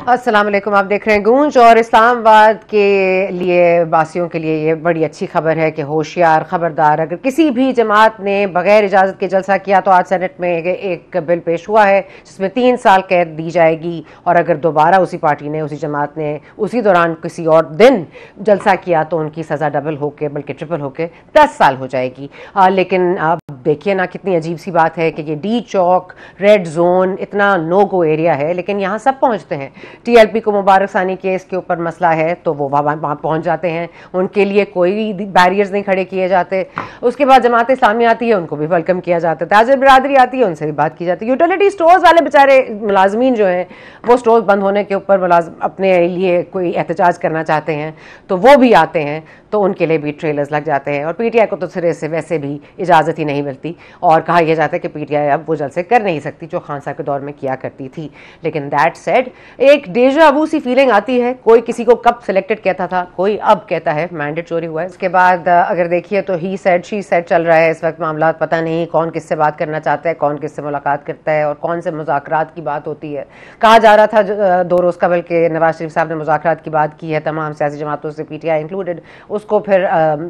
अस्सलाम वालेकुम, आप देख रहे हैं गूंज। और इस्लामाबाद के लिए वासियों के लिए ये बड़ी अच्छी खबर है कि होशियार, खबरदार, अगर किसी भी जमात ने बगैर इजाज़त के जलसा किया तो आज सेनेट में एक बिल पेश हुआ है जिसमें 3 साल कैद दी जाएगी, और अगर दोबारा उसी पार्टी ने, उसी जमात ने उसी दौरान किसी और दिन जलसा किया तो उनकी सज़ा डबल होके बल्कि ट्रिपल होके 10 साल हो जाएगी। लेकिन अब देखिए ना, कितनी अजीब सी बात है कि ये डी चौक, रेड जोन इतना नो गो एरिया है, लेकिन यहाँ सब पहुँचते हैं। टीएलपी को मुबारक सानी केस के ऊपर मसला है तो वो वहाँ पहुँच जाते हैं, उनके लिए कोई बैरियर्स नहीं खड़े किए जाते। उसके बाद जमात इस्लामी आती है, उनको भी वेलकम किया जाता है। ताजिर बिरादरी आती है, उनसे भी बात की जाती है। यूटिलिटी स्टोर्स वाले बेचारे मुलाजमीन जो हैं वो स्टोर बंद होने के ऊपर अपने लिए कोई एहतजाज करना चाहते हैं तो वो भी आते हैं, तो उनके लिए भी ट्रेलर्स लग जाते हैं। और पीटीआई को तो सिरे से वैसे भी इजाज़त ही नहीं मिलती, और कहा यह जाता है कि पीटीआई अब वो जलसे कर नहीं सकती जो खान साहब के दौर में किया करती थी। लेकिन दैट सेड, एक डेजा वू सी फीलिंग आती है। कोई किसी को कब सिलेक्टेड कहता था, कोई अब कहता है मैंडेट चोरी हुआ है। इसके बाद अगर देखिए तो ही सेड शी सेड चल रहा है इस वक्त मामला। पता नहीं कौन किससे बात करना चाहता है, कौन किससे मुलाकात करता है और कौन से मुज़ाकरात की बात होती है। कहा जा रहा था 2 रोज़ कबल के नवाज शरीफ साहब ने मुज़ाकरात की बात की है तमाम सियासी जमातों से, पीटीआई इंक्लूडेड। उसको फिर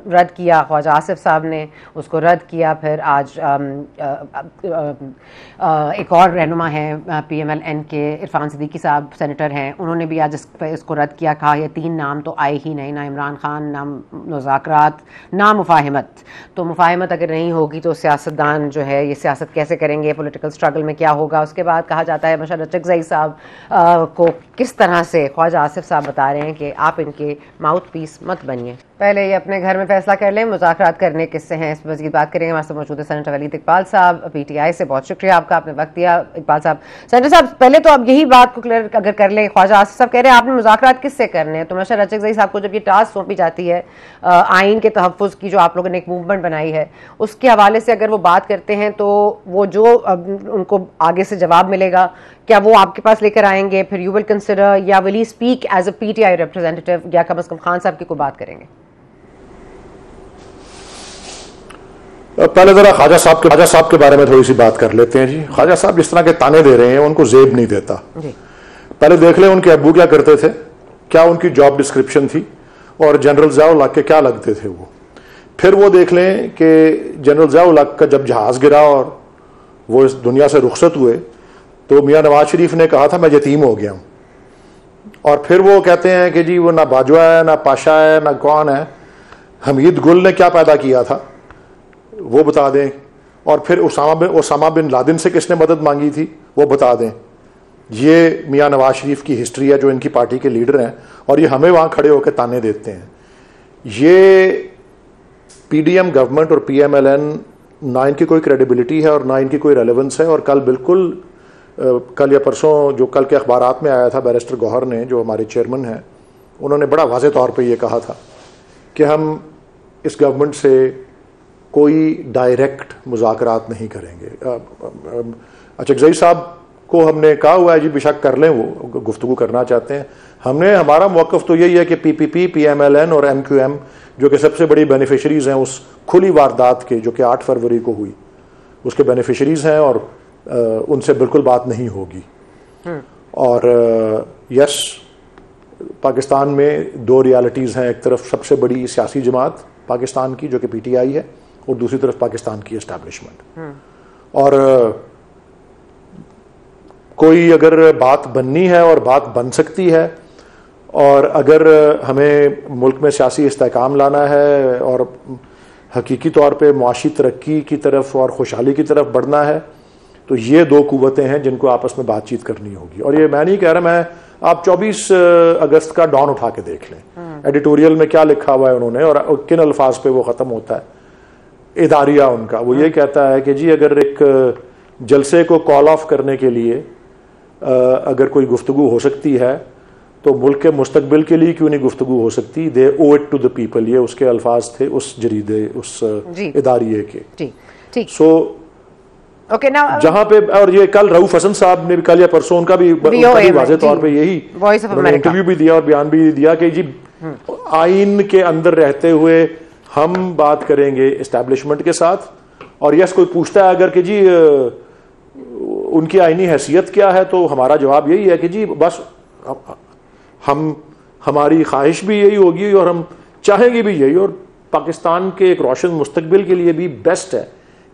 रद्द किया ख्वाजा आसिफ साहब ने, उसको रद्द किया। फिर आज एक और रहनुमा है पीएमएलएन के, इरफान सिद्दीकी साहब सेनेटर हैं, उन्होंने भी आज इसको रद्द किया। कहा ये 3 नाम तो आए ही नहीं, ना इमरान खान, ना मुज़ाकरात, ना मुफाहिमत। तो मुफाहिमत अगर नहीं होगी तो सियासतदान जो है ये सियासत कैसे करेंगे, पॉलिटिकल स्ट्रगल में क्या होगा। उसके बाद कहा जाता है मशरफ चकजई साहब को किस तरह से ख्वाजा आसिफ साहब बता रहे हैं कि आप इनके माउथ पीस मत बनिए, पहले ये अपने घर में फैसला कर लें मुज़ाकरात करने किससे हैं। इस पर मज़ीद बात करेंगे। हमारे साथ मौजूद है सेनेटर वलीद इकबाल साहब पीटीआई से। बहुत शुक्रिया आपका, आपने वक्त दिया। इकबाल साहब, सेनेटर साहब, पहले तो अब यही बात को क्लियर अगर कर लें, ख्वाजा आसिफ साहब कह रहे हैं आपने मुज़ाकरात किससे करने हैं, तो मशरफ चकजई साहब को जब ये टास्क सौंपी जाती है आइन के तहफ़्फ़ुज़ की, जो आप लोगों ने एक मूवमेंट बनाई है, उसके हवाले से अगर वो बात करते हैं तो वो जो उनको आगे से जवाब मिलेगा, क्या वो आपके पास लेकर आएंगे, फिर यू विल कंसिडर, या will he speak as a PTI representative, या कम अज़ कम खान साहब की कोई बात करेंगे? पहले जरा ख्वाजा साहब के बारे में थोड़ी सी बात कर लेते हैं जी। ख्वाजा साहब जिस तरह के ताने दे रहे हैं उनको जेब नहीं देता। पहले देख लें उनके अब्बू क्या करते थे, क्या उनकी जॉब डिस्क्रिप्शन थी, और जनरल ज़ियाउल हक के क्या लगते थे वो। फिर वो देख लें कि जनरल ज़ियाउल हक का जब जहाज़ गिरा और वो इस दुनिया से रुखसत हुए तो मियाँ नवाज शरीफ ने कहा था मैं यतीम हो गया हूँ। और फिर वो कहते हैं कि जी वो ना बाजवा है, ना पाशा है, ना कौन है, हमीद गुल ने क्या पैदा किया था वो बता दें। और फिर उसामा बिन लादेन से किसने मदद मांगी थी वो बता दें। ये मियाँ नवाज शरीफ की हिस्ट्री है जो इनकी पार्टी के लीडर हैं, और ये हमें वहाँ खड़े होकर ताने देते हैं। ये पीडीएम गवर्नमेंट और पीएमएलएन, ना इनकी कोई क्रेडिबिलिटी है और ना इनकी कोई रेलेवेंस है। और कल या परसों जो कल के अखबारात में आया था, बैरिस्टर गौहर ने, जो हमारे चेयरमैन हैं, उन्होंने बड़ा वाज़े तौर पे ये कहा था कि हम इस गवर्नमेंट से कोई डायरेक्ट मुज़ाकरात नहीं करेंगे। चकजई साहब को हमने कहा हुआ है जी बेशक कर लें, वो गुफ्तगू करना चाहते हैं। हमारा मौक़िफ़ तो यही है कि पीपीपी, पीएमएलएन और एमक्यूएम जो कि सबसे बड़ी बेनिफिशरीज़ हैं उस खुली वारदात के जो कि 8 फरवरी को हुई, उसके बेनिफिशरीज़ हैं, और उनसे बिल्कुल बात नहीं होगी। और यस, पाकिस्तान में 2 रियलिटीज़ हैं। एक तरफ सबसे बड़ी सियासी जमात पाकिस्तान की जो कि पीटीआई है, और दूसरी तरफ पाकिस्तान की एस्टैब्लिशमेंट। और कोई अगर बात बननी है और बात बन सकती है, और अगर हमें मुल्क में सियासी इस्तेहकाम लाना है और हकीकी तौर पे मुआशी तरक्की की तरफ और खुशहाली की तरफ बढ़ना है, तो ये 2 कुव्वतें हैं जिनको आपस में बातचीत करनी होगी। और ये मैं नहीं कह रहा, आप 24 अगस्त का डॉन उठा के देख लें, एडिटोरियल में क्या लिखा हुआ है उन्होंने और किन अल्फाज पे वो ख़त्म होता है इदारिया उनका। वो ये कहता है कि जी अगर एक जलसे को कॉल ऑफ करने के लिए अगर कोई गुफ्तगू हो सकती है तो मुल्क के मुस्तकबिल के लिए क्यों नहीं गुफ्तगू हो सकती। दे ओ इट टू द पीपल, ये उसके अल्फाज थे उस जरीदे, उस इदारिये के। सो ओके ना, जहां पे, और ये कल रऊफ हसन साहब ने भी कल या परसों उनका भी वाज़े तौर पे यही इंटरव्यू भी दिया और बयान भी दिया कि जी आइन के अंदर रहते हुए हम बात करेंगे इस्टेब्लिशमेंट के साथ। और यस, कोई पूछता है अगर कि जी उनकी आइनी हैसियत क्या है, तो हमारा जवाब यही है कि जी बस हमारी ख्वाहिश भी यही होगी और हम चाहेंगे भी यही, और पाकिस्तान के एक रोशन मुस्तकबिल के लिए भी बेस्ट है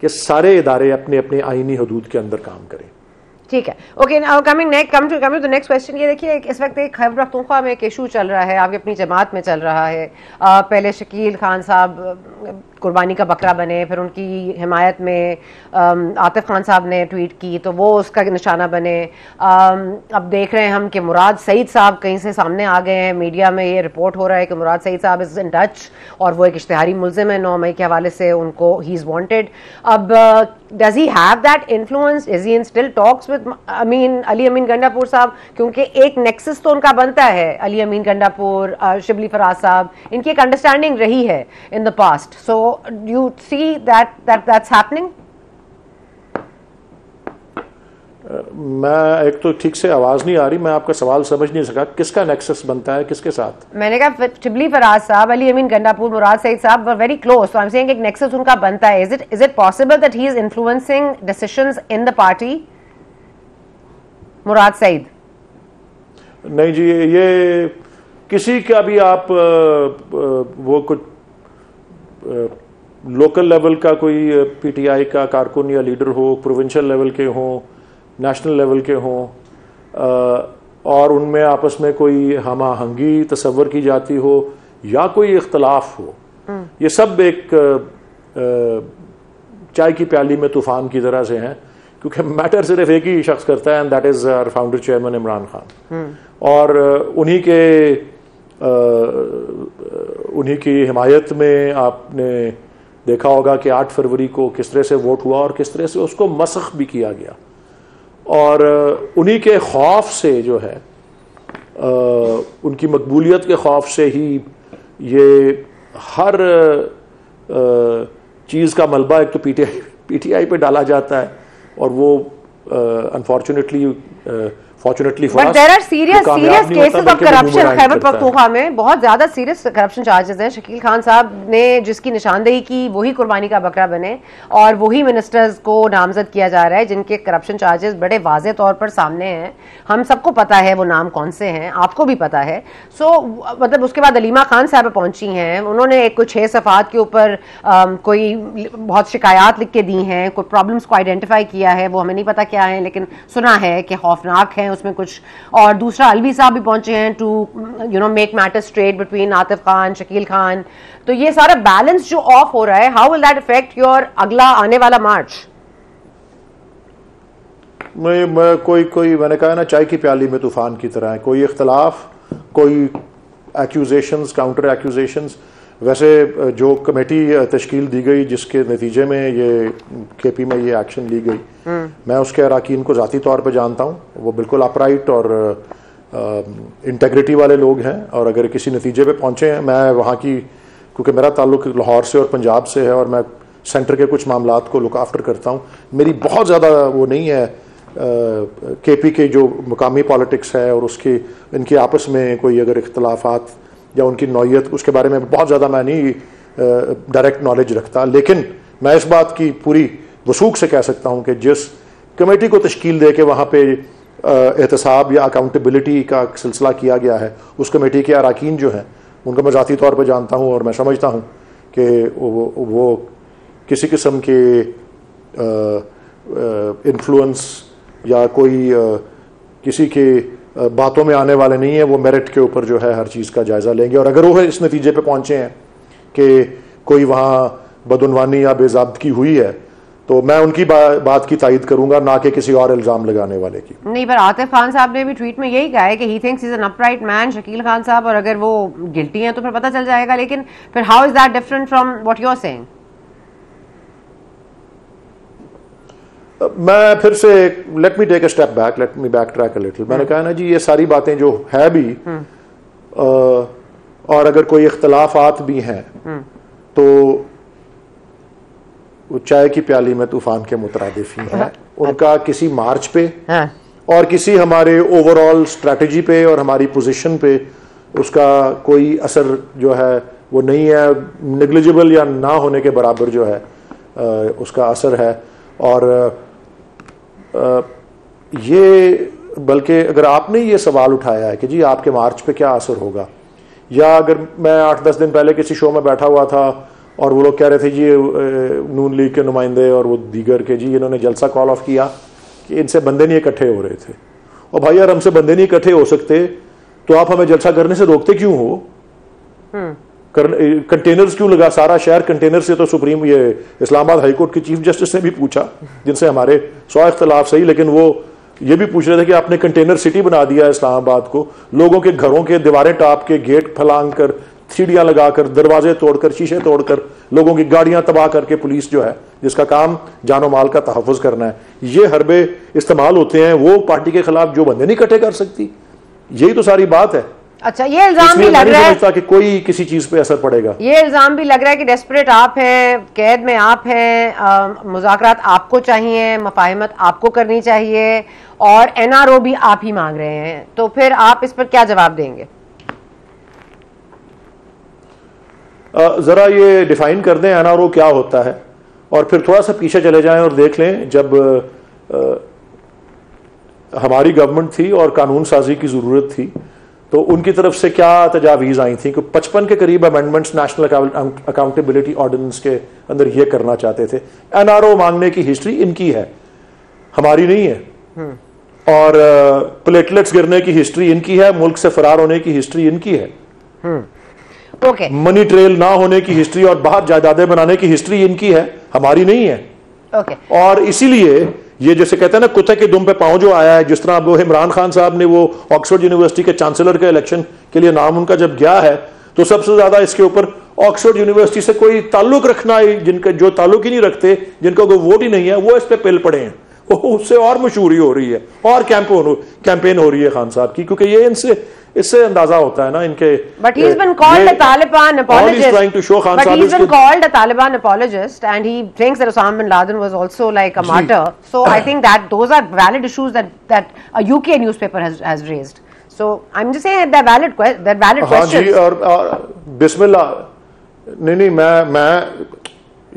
कि सारे इदारे अपने अपने आईनी हदूद के अंदर काम करें। ठीक है, okay, come to the next question. ये देखिए, इस वक्त एक खैबर पख्तूनख्वा में एक इशू चल रहा है, आपकी अपनी जमात में चल रहा है। पहले शकील खान साहब कुर्बानी का बकरा बने, फिर उनकी हिमायत में आतिफ खान साहब ने ट्वीट की तो वो उसका निशाना बने। अब देख रहे हैं हम कि मुराद सईद साहब कहीं से सामने आ गए हैं, मीडिया में ये रिपोर्ट हो रहा है कि मुराद सईद साहब इज इन टच और वो एक इश्तिहारी मुल्जिम है, 9 मई के हवाले से उनको ही इज वांटेड। अब does he have that influence, is he in still talks with Ali Amin Gandapur साहब, क्योंकि एक नेक्सस तो उनका बनता है, अली अमीन गंडापुर, शिबली फराज साहब, इनकी एक अंडरस्टैंडिंग रही है in the past. So you see that's happening? मैं एक तो ठीक से आवाज नहीं आ रही, मैं आपका सवाल समझ नहीं सका, किसका नेक्सस बनता है किसके साथ? मैंने कहा शिबली फराज साहब, अली अमीन गंडापुर, मुराद सईद साहब were very close, so I'm saying एक नेक्सस उनका बनता है। Is it possible that he is influencing decisions in the party? मुराद सईद? नहीं जी, ये किसी का भी आप वो कुछ लोकल लेवल का कोई पीटीआई का कारकुन या लीडर हो, प्रोविंशियल लेवल के हों, नेशनल लेवल के हों, और उनमें आपस में कोई हम-आहंगी तस्वर की जाती हो या कोई इख्तलाफ हो, ये सब एक चाय की प्याली में तूफान की तरह से हैं, क्योंकि मैटर सिर्फ एक ही शख्स करता है, and that is our founder chairman Imran Khan. और उन्हीं की हिमायत में आपने देखा होगा कि 8 फरवरी को किस तरह से वोट हुआ और किस तरह से उसको मसख भी किया गया, और उन्हीं के खौफ से जो है, उनकी मकबूलियत के खौफ से ही ये हर चीज़ का मलबा एक तो पीटीआई पे डाला जाता है, और वो unfortunately fortunately for but there are serious cases of corruption Khyber Pakhtunkhwa में, बहुत ज्यादा सीरियस करप्शन चार्जेस हैं। शकील खान साहब ने जिसकी निशानदेही की वही कुर्बानी का बकरा बने, और वही मिनिस्टर्स को नामजद किया जा रहा है जिनके करप्शन चार्जेस बड़े वाज़ेह तौर पर सामने हैं। हम सबको पता है वो नाम कौन से हैं, आपको भी पता है। सो मतलब उसके बाद अलीमा खान साहब पहुंची हैं, उन्होंने एक 6 सफ़ात के ऊपर कोई बहुत शिकायत लिख के दी हैं, कोई प्रॉब्लम्स को आइडेंटिफाई किया है, वो हमें नहीं पता क्या है, लेकिन सुना है कि खौफनाक है उसमें कुछ। और दूसरा अलवी साहब भी पहुंचे हैं to make matter straight between Atif Khan, Shakeel Khan. तो ये सारा बैलेंस जो ऑफ हो रहा है, how will that affect your अगला आने वाला मार्च? मैंने कहा ना, चाय की प्याली में तूफान की तरह है, कोई इख्तलाफ, कोई एक्यूजेशंस, काउंटर एक्यूजेशंस। वैसे जो कमेटी तश्कील दी गई जिसके नतीजे में ये केपी में ये एक्शन ली गई, मैं उसके अराकीन को ज़ाती तौर पर जानता हूँ, वो बिल्कुल अपराइट और इंटेग्रिटी वाले लोग हैं, और अगर किसी नतीजे पे पहुँचे हैं, मैं वहाँ की, क्योंकि मेरा ताल्लुक लाहौर से और पंजाब से है और मैं सेंटर के कुछ मामलात को लुक आफ्टर करता हूँ, मेरी बहुत ज़्यादा वो नहीं है केपी के जो मुकामी पॉलिटिक्स है और उसकी इनकी आपस में कोई अगर इख्तलाफात या उनकी नौयत, उसके बारे में बहुत ज़्यादा मैं नहीं डायरेक्ट नॉलेज रखता। लेकिन मैं इस बात की पूरी वसूख से कह सकता हूँ कि जिस कमेटी को तश्कील दे के वहाँ पे एहतसाब या अकाउंटेबिलिटी का सिलसिला किया गया है, उस कमेटी के अराकीन जो हैं उनको मैं ज़ाती तौर पर जानता हूँ, और मैं समझता हूँ कि वो किसी किस्म के इन्फ्लुएंस या कोई किसी के बातों में आने वाले नहीं है। वो मेरिट के ऊपर जो है हर चीज़ का जायज़ा लेंगे, और अगर वो इस नतीजे पे पहुंचे हैं कि कोई वहाँ बदउनवानी या बेज़ाब्तगी हुई है, तो मैं उनकी बात की तायद करूंगा, ना कि किसी और इल्ज़ाम लगाने वाले की। नहीं, पर आतिफ खान साहब ने भी ट्वीट में यही कहा है कि he thinks he is an upright man, Shakeel Khan साहब, और अगर वो गिल्टी हैं तो फिर पता चल जाएगा। लेकिन फिर how is that different from what you are saying? मैं फिर से let me take a step back, let me backtrack a little. मैंने कहा ना जी, ये सारी बातें जो है भी, और अगर कोई इख्तलाफात भी हैं तो वो चाय की प्याली में तूफान के मुतरादिफ ही हैं। उनका किसी मार्च पे और किसी हमारे ओवरऑल स्ट्रैटेजी पे और हमारी पोजीशन पे उसका कोई असर जो है वो नहीं है, नेग्लिजिबल या ना होने के बराबर जो है उसका असर है। और ये बल्कि अगर आपने ये सवाल उठाया है कि जी आपके मार्च पे क्या असर होगा, या अगर मैं 8-10 दिन पहले किसी शो में बैठा हुआ था और वो लोग कह रहे थे जी नून लीग के नुमाइंदे और वो दीगर के जी इन्होंने जलसा कॉल ऑफ किया कि इनसे बंदे नहीं इकट्ठे हो रहे थे, और भाई यार हमसे बंदे नहीं इकट्ठे हो सकते तो आप हमें जलसा करने से रोकते क्यों हो? कंटेनर्स क्यों लगा? सारा शहर कंटेनर से, तो सुप्रीम ये इस्लामाबाद हाईकोर्ट के चीफ जस्टिस ने भी पूछा, जिनसे हमारे 100 इख्तलाफ सही, लेकिन वो ये भी पूछ रहे थे कि आपने कंटेनर सिटी बना दिया इस्लामाबाद को, लोगों के घरों के दीवारें टाप के, गेट फलांग कर, सीढ़ियां लगाकर, दरवाजे तोड़कर, शीशे तोड़कर, लोगों की गाड़ियां तबाह करके, पुलिस जो है जिसका काम जानो माल का तहफ़्फ़ुज़ करना है, ये हरबे इस्तेमाल होते हैं, वो पार्टी के खिलाफ जो बंदे नहीं इकट्ठे कर सकती। यही तो सारी बात है। अच्छा, ये इल्जाम भी लग रहा है कि कोई किसी चीज पे असर पड़ेगा। ये इल्जाम भी लग रहा है कि डेस्परेट आप हैं, कैद में आप हैं, मुज़ाकरात आपको चाहिए, मफाहिमत आपको करनी चाहिए, और एनआरओ भी आप ही मांग रहे हैं, तो फिर आप इस पर क्या जवाब देंगे? जरा ये डिफाइन कर दें एनआरओ क्या होता है, और फिर थोड़ा सा पीछे चले जाएं और देख लें जब हमारी गवर्नमेंट थी और कानून साजी की जरूरत थी तो उनकी तरफ से क्या तजावीज़ आई थी कि 55 के करीब अमेंडमेंट्स नेशनल अकाउंटेबिलिटी ऑर्डिनेंस के अंदर ये करना चाहते थे। एनआरओ मांगने की हिस्ट्री इनकी है, हमारी नहीं है, और प्लेटलेट्स गिरने की हिस्ट्री इनकी है, मुल्क से फरार होने की हिस्ट्री इनकी है, मनी ट्रेल ना होने की हिस्ट्री और बाहर जायदादें बनाने की हिस्ट्री इनकी है, हमारी नहीं है। और इसीलिए ये जैसे कहते हैं ना कुत्ते के दुम पे पांव जो आया है, जिस तरह अब वो इमरान खान साहब ने वो ऑक्सफोर्ड यूनिवर्सिटी के चांसलर के इलेक्शन के लिए नाम उनका जब गया है तो सबसे ज्यादा इसके ऊपर ऑक्सफोर्ड यूनिवर्सिटी से कोई ताल्लुक रखना, जिनका जो ताल्लुक ही नहीं रखते, जिनका कोई वोट ही नहीं है, वो इस पे पिल पड़े हैं, उससे और मशहूरी हो रही है और कैंपेन हो रही है खान साहब की, क्योंकि ये इससे अंदाजा होता है ना इनके। But he's been called a Taliban apologist. All he's trying to show Khan But he's been called a Taliban apologist, and he thinks that Osama bin Laden was also like a martyr. So I think that those are valid issues that a UK newspaper has raised. So I'm just saying they're valid questions. हाँ जी, और बिस्मिल्लाह, नहीं मैं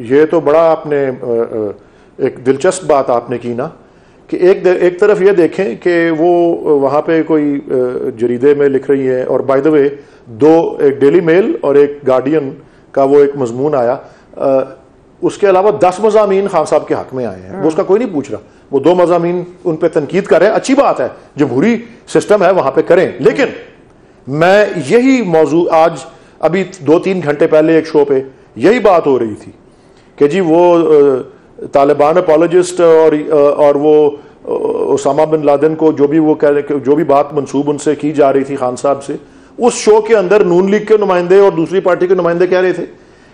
ये तो बड़ा आपने एक दिलचस्प बात आपने की ना कि एक तरफ ये देखें कि वो वहाँ पे कोई जरीदे में लिख रही है, और बाय द वे एक डेली मेल और एक गार्डियन का वो एक मजमून आया, उसके अलावा 10 मज़ामीन खान साहब के हक में आए हैं, वो उसका कोई नहीं पूछ रहा, वो 2 मज़ामीन उन पे तनकीद कर रहे हैं, अच्छी बात है, जमहूरी सिस्टम है वहाँ पे करें, लेकिन मैं यही मौजू आज अभी 2-3 घंटे पहले एक शो पे यही बात हो रही थी कि जी वो तालिबान अपॉलोजिस्ट और वो ओसामा बिन लादेन को जो भी बात मंसूब उनसे की जा रही थी खान साहब से, उस शो के अंदर नून लीग के नुमाइंदे और दूसरी पार्टी के नुमाइंदे कह रहे थे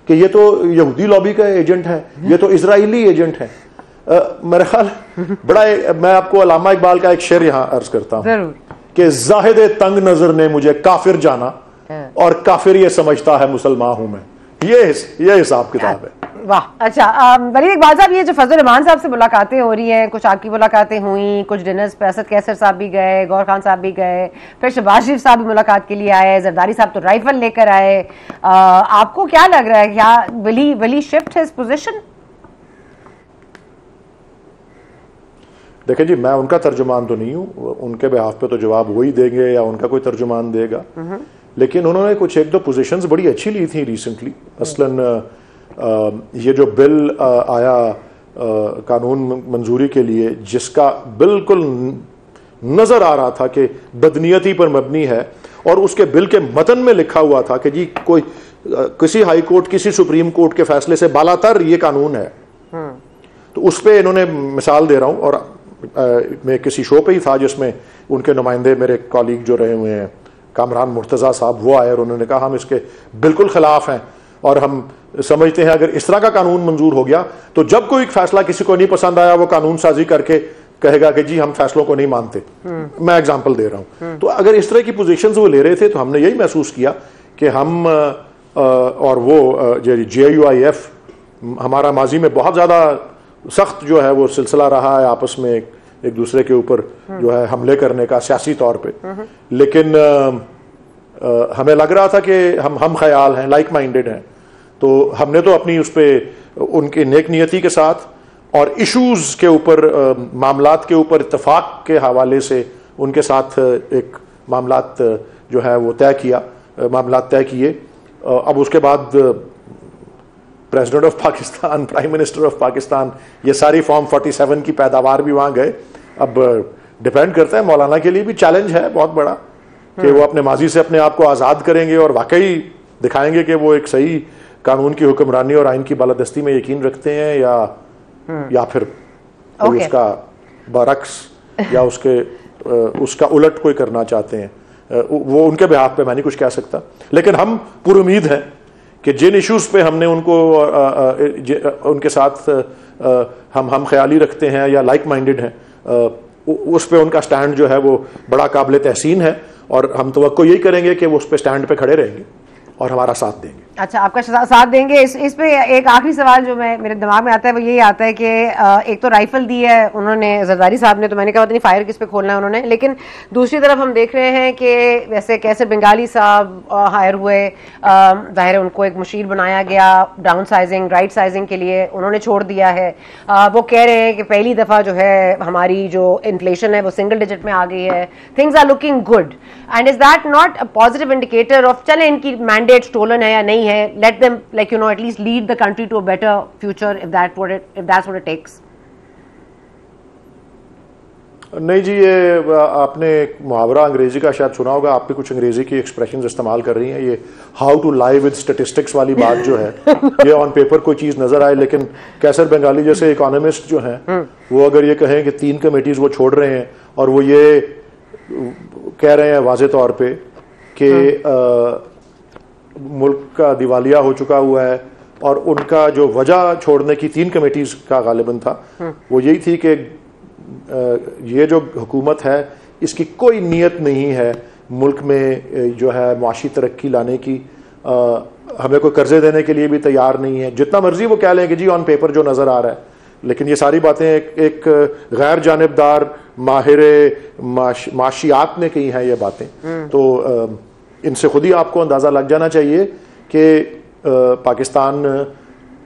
कि ये तो यहूदी लॉबी का एजेंट है, ये तो इजराइली एजेंट है। मेरे ख्याल बड़ा मैं आपको अल्लामा इकबाल का एक शेर यहाँ अर्ज करता हूँ कि जाहिद तंग नजर ने मुझे काफिर जाना और काफिर ये समझता है मुसलमान हूं मैं, ये हिसाब किताब है। वाह, अच्छा वलीद इकबाल साहब, ये जो फजल रहमान साहब से मुलाकातें हो रही हैं, कुछ आपकी मुलाकातें हुई, कुछ डिनर्स पे असद कैसर साहब भी गए, गौर खान साहब भी गए, फिर शहबाज शरीफ साहब भी मुलाकात के लिए आए, जरदारी साहब तो राइफल लेकर आए, आपको क्या लग रहा है, क्या वली शिफ्ट हिज पोजीशन? देखें जी, मैं उनका तर्जुमान तो नहीं हूँ, उनके बिहाफ पे तो जवाब वही देंगे या उनका कोई तर्जुमान देगा, लेकिन उन्होंने कुछ 1-2 पोजीशंस बड़ी अच्छी ली थी रिसेंटली। मसलन ये जो बिल आया कानून मंजूरी के लिए, जिसका बिल्कुल नजर आ रहा था कि बदनीयती पर मबनी है, और उसके बिल के मतन में लिखा हुआ था कि जी कोई किसी हाई कोर्ट, किसी सुप्रीम कोर्ट के फैसले से बालातर ये कानून है, तो उस पर इन्होंने मिसाल दे रहा हूं, और मैं किसी शो पे ही था जिसमें उनके नुमाइंदे मेरे कॉलीग जो रहे हुए हैं कामरान मुर्तज़ा साहब, वो आए और उन्होंने कहा हम इसके बिल्कुल खिलाफ हैं और हम समझते हैं अगर इस तरह का कानून मंजूर हो गया तो जब कोई फैसला किसी को नहीं पसंद आया वो कानून साजी करके कहेगा कि जी हम फैसलों को नहीं मानते। मैं एग्जांपल दे रहा हूं। तो अगर इस तरह की पोजीशंस वो ले रहे थे तो हमने यही महसूस किया कि हम और वो JUIF, हमारा माजी में बहुत ज़्यादा सख्त जो है वो सिलसिला रहा है आपस में एक दूसरे के ऊपर जो है हमले करने का सियासी तौर पे, लेकिन हमें लग रहा था कि हम ख्याल हैं, लाइक माइंडेड हैं, तो हमने तो अपनी उस पर उनकी नेक नियति के साथ और इश्यूज के ऊपर, मामलात के ऊपर इत्तेफाक के हवाले से उनके साथ एक मामलात जो है वो मामलात तय किए। अब उसके बाद president of Pakistan, prime minister of Pakistan, ये सारी फॉर्म 47 की पैदावार भी वहाँ गए। अब डिपेंड करता है, मौलाना के लिए भी चैलेंज है बहुत बड़ा कि वो अपने माजी से अपने आप को आज़ाद करेंगे और वाकई दिखाएंगे कि वो एक सही कानून की हुक्मरानी और आइन की बालादस्ती में यकीन रखते हैं या फिर उसका बरक्स या उसका उलट कोई करना चाहते हैं। वो उनके बिहाफ पे मैं नहीं कुछ कह सकता, लेकिन हम पूरी उम्मीद है कि जिन इश्यूज पे हमने उनके साथ हम ख्याली रखते हैं या लाइक माइंडेड हैं, उस पे उनका स्टैंड जो है वो बड़ा काबिल तहसीन है और हम तवक्को यही करेंगे कि वो उस पे स्टैंड पे खड़े रहेंगे और हमारा साथ देंगे। अच्छा, आपका साथ देंगे। इस पे एक आखिरी सवाल जो मेरे दिमाग में आता है वो यही आता है कि एक तो राइफल दी है उन्होंने जरदारी साहब ने, तो मैंने कहा पता नहीं फायर किस पे खोलना है उन्होंने, लेकिन दूसरी तरफ हम देख रहे हैं कि वैसे कैसर बंगाली साहब हायर हुए, जाहिर है उनको एक मुशीर बनाया गया डाउन साइजिंग राइट साइजिंग के लिए, उन्होंने छोड़ दिया है। वो कह रहे हैं कि पहली दफ़ा जो है हमारी जो इन्फ्लेशन है वो सिंगल डिजिट में आ गई है, things are looking good, and is that not a positive indicator of चले इनकी मैंडेट स्टोलन है या नहीं है, let them at least lead the country to a better future if that's what it takes? नहीं जी, ये आपने एक मुहावरा अंग्रेजी का शायद सुना होगा, आप भी कुछ अंग्रेजी की एक्सप्रेशंस इस्तेमाल कर रही हैं। ये how to lie with statistics वाली बात जो है ये ऑन पेपर कोई चीज नजर आए, लेकिन कैसर बंगाली जैसे इकोनॉमिस्ट जो हैं वो अगर ये कहें कि 3 कमेटीज वो छोड़ रहे हैं और वो ये कह रहे हैं वाज़े तौर पे कि मुल्क का दिवालिया हो चुका हुआ है, और उनका जो वजह छोड़ने की 3 कमेटीज का गालिबन था वो यही थी कि ये जो हुकूमत है इसकी कोई नीयत नहीं है मुल्क में जो है मुआशी तरक्की लाने की, हमें कोई कर्जे देने के लिए भी तैयार नहीं है, जितना मर्जी वो कह लें कि जी ऑन पेपर जो नज़र आ रहा है, लेकिन ये सारी बातें एक गैर जानिबदार माहिर माशियात ने कही हैं ये बातें। तो इनसे खुद ही आपको अंदाज़ा लग जाना चाहिए कि पाकिस्तान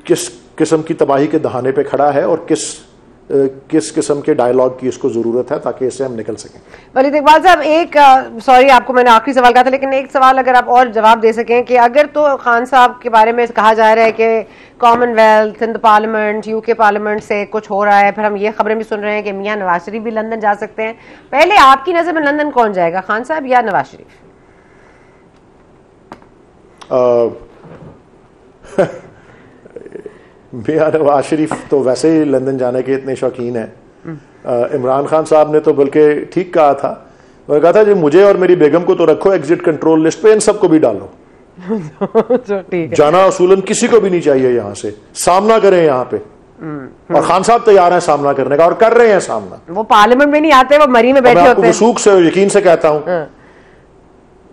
किस किस्म की तबाही के दहाने पे खड़ा है और किस किस्म के डायलॉग की इसको ज़रूरत है ताकि इससे हम निकल सकें। वलीद इकबाल साहब, एक सॉरी आपको मैंने आखिरी सवाल कहा था, लेकिन एक सवाल अगर आप और जवाब दे सकें कि अगर तो खान साहब के बारे में कहा जा रहा है कि Commonwealth, Sindh parliament, UK parliament से कुछ हो रहा है, फिर हम ये खबरें भी सुन रहे हैं कि मियां नवाज शरीफ भी लंदन जा सकते हैं, पहले आपकी नज़र में लंदन कौन जाएगा, खान साहब या नवाज शरीफ? मियां नवाज शरीफ तो वैसे ही लंदन जाने के इतने शौकीन हैं। इमरान खान साहब ने तो बल्कि ठीक कहा था, और कहा था जी मुझे और मेरी बेगम को तो रखो एग्जिट कंट्रोल लिस्ट पे, इन सबको भी डालो। जाना असूलन किसी को भी नहीं चाहिए, यहाँ से सामना करें यहाँ पे, और खान साहब तैयार हैं सामना करने का और कर रहे हैं सामना। वो पार्लियामेंट में नहीं आते, वो मरी में बैठे होते हैं। वसूख से यकीन से कहता हूँ,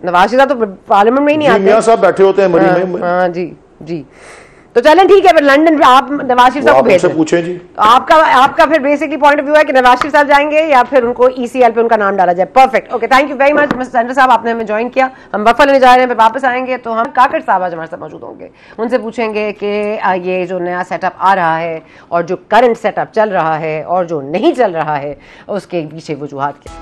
नवाज शरीफ तो पार्लियामेंट में ही नहीं आते, मियां साहब बैठे होते हैं मरी में। हाँ जी जी, तो चलें ठीक है, फिर लंदन आप नवाज शरीफ साहब को भेजें। पूछें जी, आपका फिर बेसिकली पॉइंट ऑफ व्यू है कि नवाज शरीफ साहब जाएंगे या फिर उनको ECL पे उनका नाम डाला जाए। Perfect, okay, thank you very much mister centre साहब, आपने हमें ज्वाइन किया। हम वक्फा लेने जा रहे हैं, फिर वापस आएंगे तो हम काकड़ साहब आज हमारे साथ मौजूद होंगे, उनसे पूछेंगे कि ये जो नया सेटअप आ रहा है और जो करंट सेटअप चल रहा है और जो नहीं चल रहा है उसके पीछे वजूहात क्या।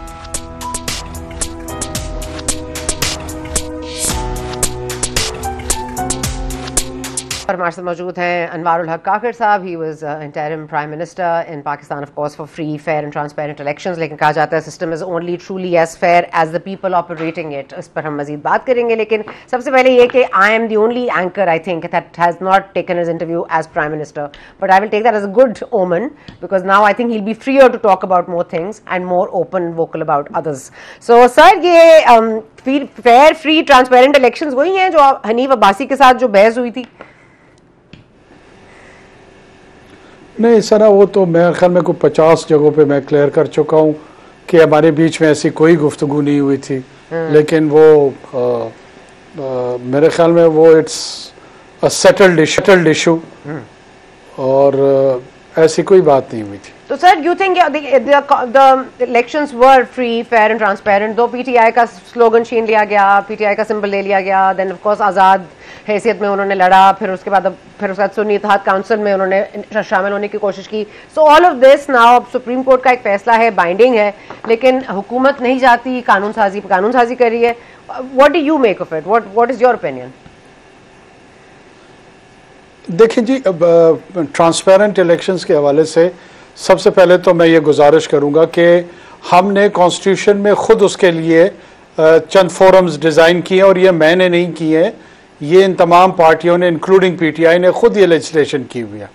और हमारे साथ मौजूद हैं अनवारुल हक काकड़ साहब। He was interim prime minister in Pakistan of course for free, fair and transparent elections, लेकिन कहा जाता है system is only truly as fair as the people operating it. इस पर हम मजीद बात करेंगे, लेकिन सबसे पहले ये कि I am the only anchor I think that has not taken his interview as prime minister, but I will take that as a good omen because now I think he will be freer to talk about more things and more open vocal about others. So sir, ये fair, free, transparent elections वही हैं जो हनीफ अब्बासी के साथ जो बहस हुई थी? नहीं सर, वो तो मेरे ख्याल में कोई 50 जगहों पे मैं क्लियर कर चुका हूँ कि हमारे बीच में ऐसी कोई गुफ्तगू नहीं हुई थी, लेकिन वो मेरे ख्याल में वो इट्स अ सेटल्ड इशू और ऐसी कोई बात नहीं हुई थी। तो sir you think the elections were free, fair and transparent? दो पीटीआई का स्लोगन छीन लिया गया, पीटीआई का सिंबल ले लिया गया, देन ऑफ कोर्स आज़ाद हैसियत में उन्होंने लड़ा, फिर उसके बाद सुन्नी इत्तेहाद काउंसिल में उन्होंने शामिल होने की कोशिश की। So all of this now supreme court का एक फैसला है, बाइंडिंग है, लेकिन हुकूमत नहीं चाहती, कानून साजी कर रही है। What do you make of it? What is your opinion? देखिए जी, अब ट्रांसपेरेंट इलेक्शंस के हवाले से सबसे पहले तो मैं ये गुजारिश करूंगा कि हमने कॉन्स्टिट्यूशन में खुद उसके लिए चंद फोरम्स डिज़ाइन किए, और ये मैंने नहीं किए, ये इन तमाम पार्टियों ने इंक्लूडिंग पीटीआई ने खुद ये लेजिस्लेशन की हुई है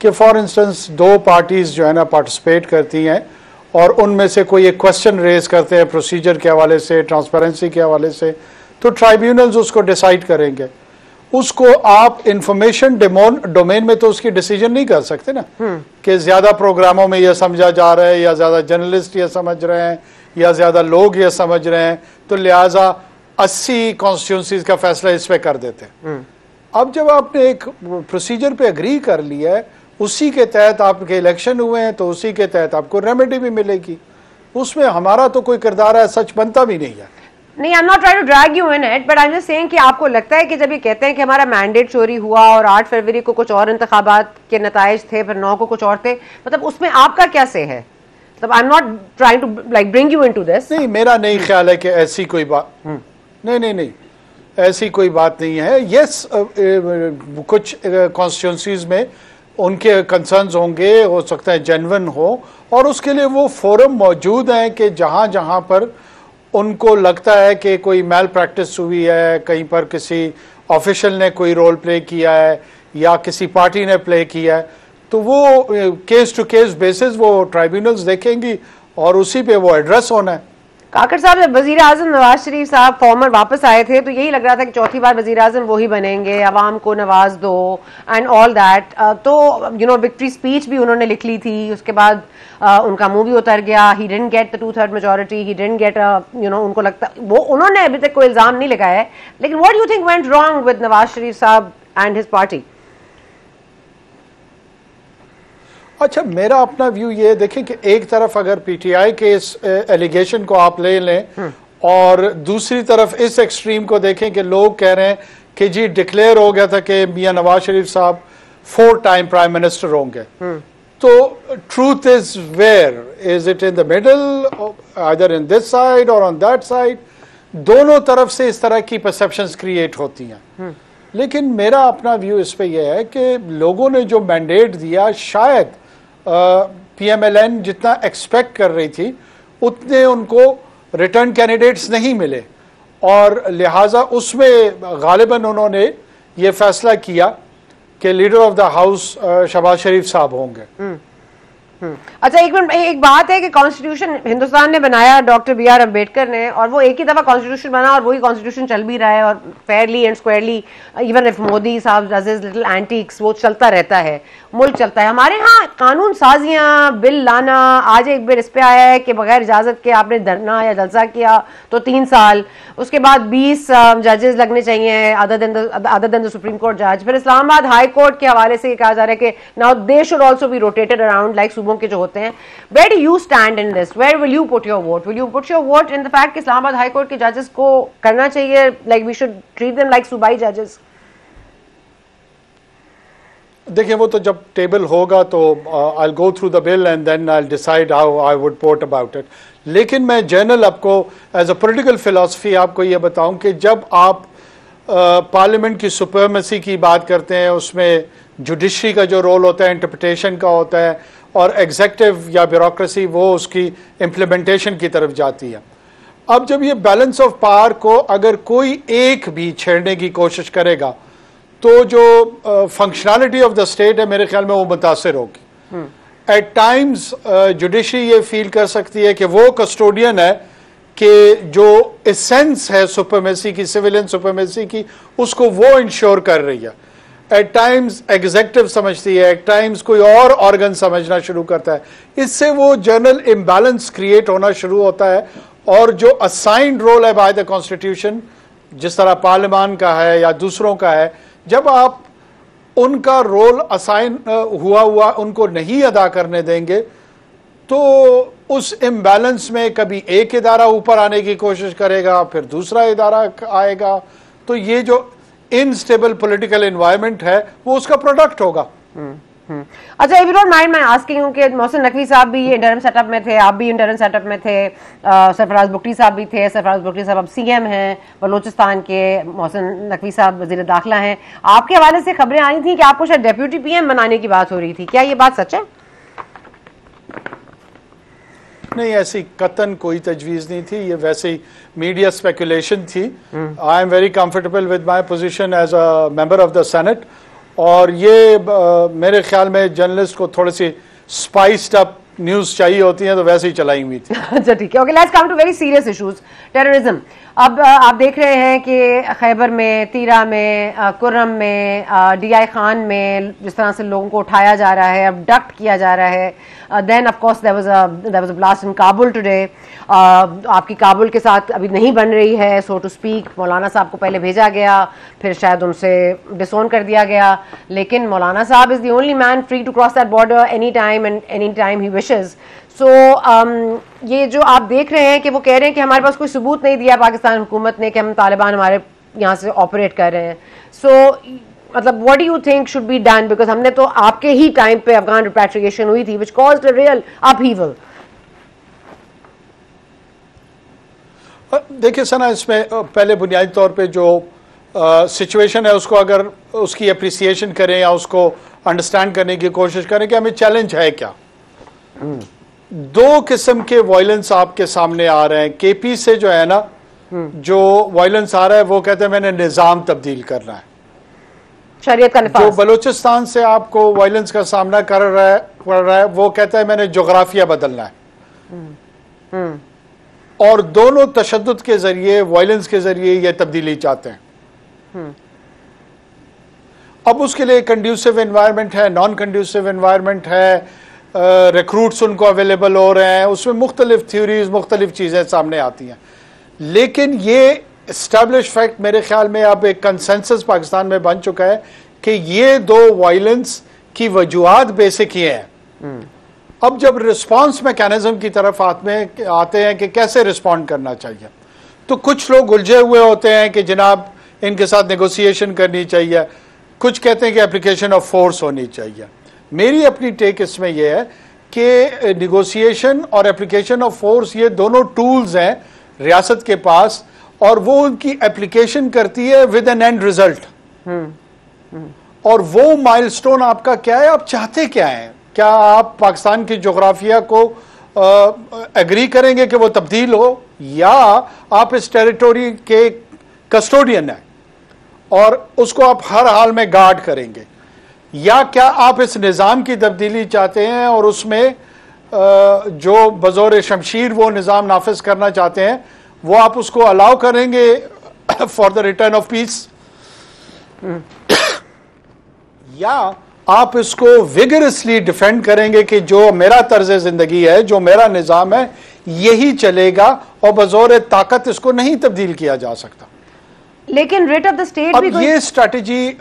कि फॉर इंस्टेंस दो पार्टीज जो है ना पार्टिसिपेट करती हैं और उनमें से कोई एक क्वेश्चन रेज करते हैं प्रोसीजर के हवाले से, ट्रांसपेरेंसी के हवाले से, तो ट्राइब्यूनल्स उसको डिसाइड करेंगे। उसको आप इंफॉर्मेशन डोमेन में तो उसकी डिसीजन नहीं कर सकते ना कि ज्यादा प्रोग्रामों में यह समझा जा रहा है या ज्यादा जर्नलिस्ट ये समझ रहे हैं या ज्यादा लोग ये समझ रहे हैं, तो लिहाजा 80 कॉन्स्टिट्यूंसीज का फैसला इस पे कर देते हैं। अब जब आपने एक प्रोसीजर पे एग्री कर लिया है, उसी के तहत आपके इलेक्शन हुए हैं, तो उसी के तहत आपको रेमेडी भी मिलेगी। उसमें हमारा तो कोई किरदार है सच बनता भी नहीं है। नहीं, I am not trying to drag you in it, but I am just saying कि आपको लगता है कि जब ये कहते हैं कि हमारा मैंडेट चोरी हुआ और 8 फरवरी को कुछ और इंतखाबात के नताइज थे, फिर 9 को कुछ और थे, मतलब उसमें आपका क्या से है? मतलब I am not trying to like bring you into this. नहीं, मेरा नहीं ख्याल है कि ऐसी कोई बात नहीं, ऐसी कोई बात नहीं है। यस, कुछ कॉन्स्टिट्यूंसीज में उनके कंसर्न्स होंगे, हो सकता है जेन्युइन हो, और उसके लिए वो फोरम मौजूद हैं कि जहां जहां पर उनको लगता है कि कोई मैल प्रैक्टिस हुई है, कहीं पर किसी ऑफिशियल ने कोई रोल प्ले किया है या किसी पार्टी ने प्ले किया है, तो वो केस टू केस बेसिस वो ट्राइब्यूनल्स देखेंगी और उसी पे वो एड्रेस होना है। काकड़ साहब, जब वजीर आजम नवाज शरीफ साहब फॉर्मर वापस आए थे तो यही लग रहा था कि चौथी बार वजीर आजम वही बनेंगे, अवाम को नवाज दो एंड ऑल दैट। तो यू नो विक्ट्री स्पीच भी उन्होंने लिख ली थी, उसके बाद उनका मुंह भी उतर गया। He didn't get the 2/3 majority, he didn't get you know, उनको लगता वो, उन्होंने अभी तक कोई इल्जाम नहीं लगाया है, लेकिन what do you think went wrong with Nawaz Sharif साहब एंड हिज पार्टी? अच्छा, मेरा अपना व्यू ये देखें कि एक तरफ अगर पीटीआई के इस एलिगेशन को आप ले लें और दूसरी तरफ इस एक्सट्रीम को देखें कि लोग कह रहे हैं कि जी डिक्लेयर हो गया था कि मियां नवाज शरीफ साहब 4 टाइम प्राइम मिनिस्टर होंगे, तो truth is where? Is it in the middle, either in this side or on that side? दोनों तरफ से इस तरह की परसेप्शंस क्रिएट होती हैं। लेकिन मेरा अपना व्यू इस पे यह है कि लोगों ने जो मैंडेट दिया, शायद पीएमएलएन जितना एक्सपेक्ट कर रही थी उतने उनको रिटर्न कैंडिडेट्स नहीं मिले, और लिहाजा उसमें गालिबन उन्होंने ये फैसला किया कि leader of the house Shehbaz Sharif साहब होंगे। अच्छा, एक मिनट, एक बात है कि कॉन्स्टिट्यूशन हिंदुस्तान ने बनाया डॉक्टर BR अम्बेडकर ने, और वो एक ही दफा कॉन्स्टिट्यूशन बना और वही कॉन्स्टिट्यूशन चल भी रहा है, और Fairlie and स्क्वायरली, even if Modi साहब डज हिज लिटिल एंटिक्स, वो चलता रहता है, मुल्क चलता है। हमारे यहाँ कानून साजियां, बिल लाना, आज एक बिल इस पे आया है कि बगैर इजाजत के आपने धरना या जलसा किया तो 3 साल, उसके बाद 20 जजेस लगने चाहिए other than the supreme court जज। फिर इस्लामाबाद हाई कोर्ट के हवाले से कहा जा रहा है कि now they should also be rotated around like सूबों के जो होते हैं। Where do you stand in this? Where will you put your vote? Will you put your vote in the fact कि इस्लामाबाद हाई कोर्ट के जजेस को करना चाहिए, like we should treat them like सूबाई जजेस? देखिए, वो तो जब टेबल होगा तो I will go through the bill and then I will decide how I would vote about it. लेकिन मैं जनरल आपको एज अ पॉलिटिकल फिलॉसफी आपको ये बताऊं कि जब आप पार्लियामेंट की सुपरमेसी की बात करते हैं, उसमें जुडिशरी का जो रोल होता है इंटरप्रिटेशन का होता है, और एग्जेक्टिव या ब्यूरोक्रेसी वो उसकी इम्प्लीमेंटेशन की तरफ जाती है। अब जब ये बैलेंस ऑफ पावर को अगर कोई एक भी छेड़ने की कोशिश करेगा तो जो फंक्शनैलिटी ऑफ द स्टेट है मेरे ख्याल में वो मुतासिर होगी। एट टाइम्स जुडिशरी ये फील कर सकती है कि वो कस्टोडियन है कि जो एसेंस है सुपरमेसी की, सिविलियन सुपरमेसी की, उसको वो इंश्योर कर रही है। एट टाइम्स एग्जेक्टिव समझती है, एट टाइम्स कोई और ऑर्गन समझना शुरू करता है। इससे वो जनरल इम्बैलेंस क्रिएट होना शुरू होता है, और जो असाइंड रोल है बाय द कॉन्स्टिट्यूशन, जिस तरह पार्लियामान का है या दूसरों का है, जब आप उनका रोल असाइन हुआ उनको नहीं अदा करने देंगे तो उस इम्बैलेंस में कभी एक इदारा ऊपर आने की कोशिश करेगा, फिर दूसरा इदारा आएगा, तो ये जो इनस्टेबल पॉलिटिकल एनवायरनमेंट है वो उसका प्रोडक्ट होगा। अच्छा, इफ यू डोंट माइंड, मैं आस्किंग हूं कि मोहसिन नकवी साहब भी इंटरिम सेटअप में थे, आप भी इंटरिम सेटअप में थे, सरफराज बुगटी साहब भी थे। सरफराज बुगटी साहब अब सीएम हैं बलूचिस्तान के, मोहसिन नकवी साहब वजीर दाखिला हैं। आपके हवाले से खबरें आई थी कि आपको शायद डेप्यूटी पीएम बनाने की बात हो रही थी, क्या ये बात सच है? नहीं, ऐसी कतन कोई तजवीज़ नहीं थी, ये वैसे ही मीडिया स्पेकुलेशन थी। I am very comfortable with my position as a member of the Senate, और ये मेरे ख्याल में जर्नलिस्ट को थोड़ी सी स्पाइस्ड अप न्यूज़ चाहिए होती है, तो वैसे ही चलाई हुई थी। अच्छा, ठीक है, okay, let's come to very serious issues, terrorism. अब आप देख रहे हैं कि खैबर में, तीरा में, कुर्रम में, डीआई खान में जिस तरह से लोगों को उठाया जा रहा है, अबडक्ट किया जा रहा है। Then of course there was a blast in Kabul today. आपकी काबुल के साथ अभी नहीं बन रही है, सो टू स्पीक। मौलाना साहब को पहले भेजा गया, फिर शायद उनसे डिसोन कर दिया गया, लेकिन मौलाना साहब is the only man free to cross that border any time and any time he wishes. So ये जो आप देख रहे हैं कि वो कह रहे हैं कि हमारे पास कोई सबूत नहीं दिया पाकिस्तान हुकूमत ने कि हम तालिबान हमारे यहाँ से ऑपरेट कर रहे हैं। सो मतलब what do you think should be done, because हमने तो आपके ही टाइम पे अफगान रिपैट्रिएशन हुई थी which caused a real upheaval. देखिए सना, इसमें पहले बुनियादी तौर पे जो सिचुएशन है उसको अगर उसकी अप्रिसिएशन करें या उसको अंडरस्टैंड करने की कोशिश करें कि हमें चैलेंज है क्या। दो किस्म के वायलेंस आपके सामने आ रहे हैं। केपी से जो है ना, जो वायलेंस आ रहा है वो कहते हैं मैंने निजाम तब्दील करना है, शरीयत का निफाज। जो बलूचिस्तान से आपको वायलेंस का सामना कर रहा है वो कहता है मैंने जोग्राफिया बदलना है। और दोनों तशद्दुद के जरिए, वायलेंस के जरिए ये तब्दीली चाहते हैं। अब उसके लिए कंड्यूसिव एनवायरनमेंट है, नॉन कंड्यूसिव एनवायरनमेंट है, रिक्रूट्स उनको अवेलेबल हो रहे हैं, उसमें मुख्तलिफ थ्योरीज, मुख्तलिफ चीज़ें सामने आती हैं। लेकिन ये एस्टैब्लिश फैक्ट मेरे ख्याल में अब एक कंसेंसस पाकिस्तान में बन चुका है कि ये दो वायलेंस की वजूहात बेसिक ही हैं। अब जब रिस्पांस मैकेनिज्म की तरफ आते हैं कि कैसे रिस्पॉन्ड करना चाहिए, तो कुछ लोग उलझे हुए होते हैं कि जनाब इनके साथ नेगोशिएशन करनी चाहिए, कुछ कहते हैं कि एप्लीकेशन ऑफ फोर्स होनी चाहिए। मेरी अपनी टेक इसमें यह है कि नेगोशिएशन और एप्लीकेशन ऑफ फोर्स ये दोनों टूल्स हैं रियासत के पास, और वो उनकी एप्लीकेशन करती है विद एन एंड रिजल्ट। और वो माइलस्टोन आपका क्या है, आप चाहते क्या हैं? क्या आप पाकिस्तान की जोग्राफिया को एग्री करेंगे कि वो तब्दील हो, या आप इस टेरिटोरी के कस्टोडियन हैं और उसको आप हर हाल में गार्ड करेंगे, या क्या आप इस निज़ाम की तब्दीली चाहते हैं और उसमें जो बज़ौर शमशीर वो निज़ाम नाफिज करना चाहते हैं वो आप उसको अलाउ करेंगे for the return of peace, या आप इसको विगरसली डिफेंड करेंगे कि जो मेरा तर्ज जिंदगी है, जो मेरा निज़ाम है, यही चलेगा और बज़ौर ताकत इसको नहीं तब्दील किया जा सकता। लेकिन रेट ऑफ द स्टेट भी कोई ये स्ट्रैटेजी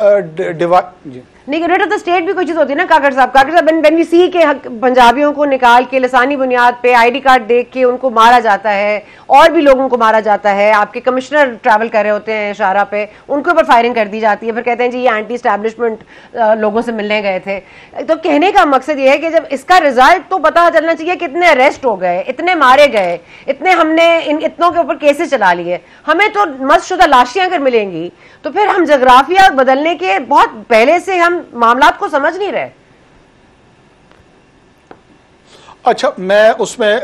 नहीं, रेट ऑफ द स्टेट भी कोई चीज होती है ना काकर साहब। व्हेन वी सी के पंजाबियों को निकाल के लसानी बुनियाद पे आईडी कार्ड देख के उनको मारा जाता है, और भी लोगों को मारा जाता है। आपके कमिश्नर ट्रैवल कर रहे होते हैं शारा पे, उनके ऊपर फायरिंग कर दी जाती है, फिर कहते हैं जी ये एंटी एस्टैब्लिशमेंट लोगों से मिलने गए थे। तो कहने का मकसद ये है कि जब इसका रिजल्ट तो पता चलना चाहिए, कितने अरेस्ट हो गए, इतने मारे गए, इतने हमने इतनों के ऊपर केसेस चला लिए। हमें तो मस्तशुदा लाशियां अगर मिलेंगी तो फिर हम जोग्राफिया बदलने के बहुत पहले से हम मामलात को समझ नहीं रहे। अच्छा, मैं उसमें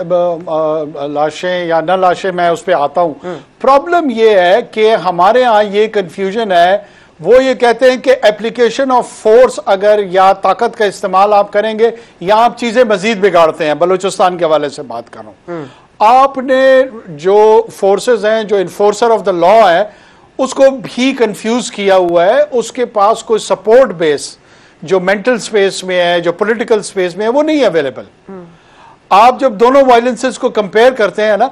लाशें या न लाशें मैं उस पर आता हूं। प्रॉब्लम ये है कि हमारे यहाँ ये कंफ्यूजन है, वो ये कहते हैं कि एप्लीकेशन ऑफ फोर्स अगर या ताकत का इस्तेमाल आप करेंगे या आप चीजें मजीद बिगाड़ते हैं। बलूचिस्तान के हवाले से बात कर रहा हूं। आपने जो फोर्सेस हैं, जो इन्फोर्सर ऑफ द लॉ है, उसको भी कंफ्यूज किया हुआ है। उसके पास कोई सपोर्ट बेस जो मेंटल स्पेस में है, जो पॉलिटिकल स्पेस में है, वो नहीं अवेलेबल। आप जब दोनों वायलेंसेस को कंपेयर करते हैं ना,